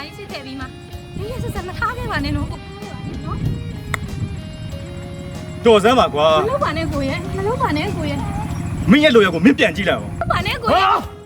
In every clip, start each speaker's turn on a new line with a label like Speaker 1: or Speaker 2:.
Speaker 1: ကြီးချစ်ခဲ့ပြီးမှဒီရဆက်မထားခဲ့ပါနဲ့နော်နော်
Speaker 2: တော်စမ်းပါကွာ
Speaker 1: မလုပ်ပါနဲ့ကိုရဲ့မလုပ်ပါနဲ့ကိုရဲ့
Speaker 2: မင်းရဲ့လိုရကိုမင်းပြန်ကြည့်လိုက်အောင်
Speaker 1: မလုပ်ပါနဲ့ကိုရဲ့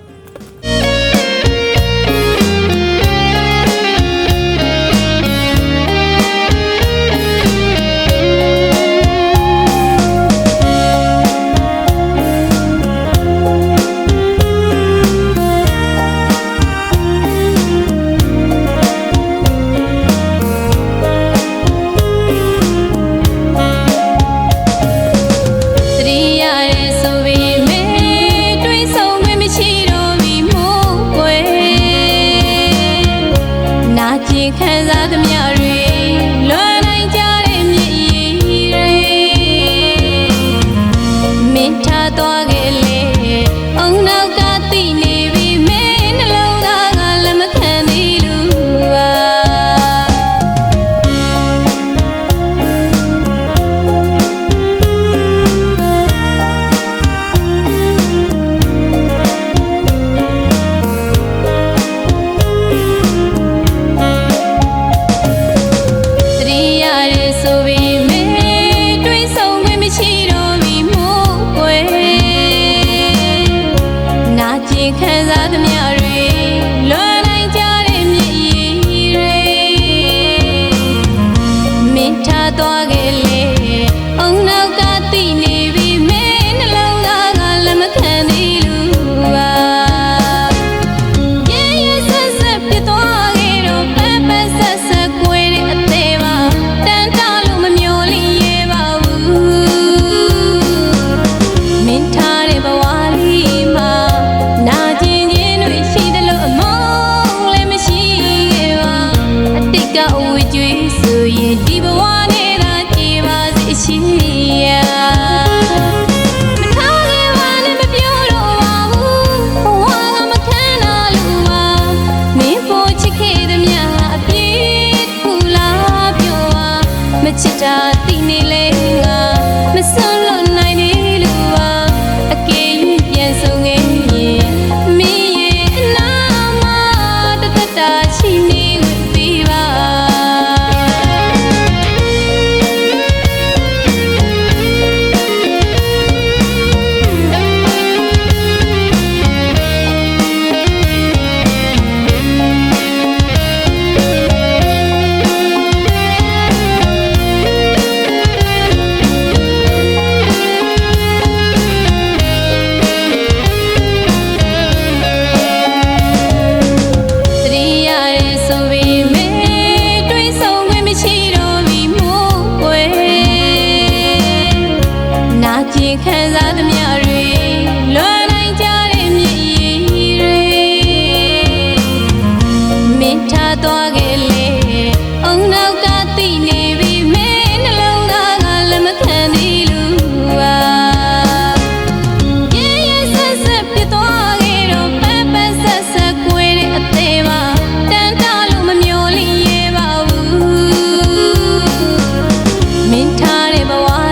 Speaker 1: ခံစားသမျှတွေလွန်နိုင်ကြတဲ့မြည်ရည်တွေမင်းထားသွားခဲ့လေအုံနောက်ကသိနေပြီမင်းနှလုံးသားကလည်းမခံသေးလို့ပါခံစားသမျှတွေလွန်နိုင်ကြတဲ့မြည်ရည်တွေမင်းထားသွားခဲ့လေအုံနောက်ကသိနေပြီမင်းနှလုံးသားကလည်းမခံသေးလို့ပါရေရေဆက်ဆက်ပြတ်သွားခဲ့တော့ပန်းပန်းဆက်ဆက်ကွယ်တဲ့အသေးပါတန်တလို့မမျော်လင့်ရပါဘူးမင်းထားတဲ့ဘဝလေးမှာနာကျင်ခြင်းတွေရှိတယ်လို့အမောင်းလည်းမရှိခဲ့ပါအတိတ်ကအဝေးကျွေးဆိုရင်ဒီဘဝနဲ့သာကြည်ပါစေရှိရာမထားခဲ့ပါနဲ့မပြောတော့ပါဘူးဘဝကမခံနိုင်လို့ပါမင်းဖို့ချစ်ခဲ့သည်များအပြည့်ခုလားပြောပါမချစ်တာသိနေလေငါမစွန့်လွတ်နိုင်သေးလို့ပါအကယ်၍ပြန်ဆုံခဲ့ရှိနေဝင်သေးပါခံစားသမျှတွေလွန်နိုင်ကြတဲ့မြည်ရည်တွေမင်းထားသွားခဲ့လေအုံနောက်ကသိနေပြီမင်းနှလုံးသားကလည်းမခံသေးလို့ပါရေရေဆက်ဆက်ပြတ်သွားခဲ့တော့ပန်းပန်းဆက်ဆက်ကွယ်တဲ့အသေးပါတန်တလို့မမျော်လင့်ရပါဘူးမင်းထားတဲ့ဘဝ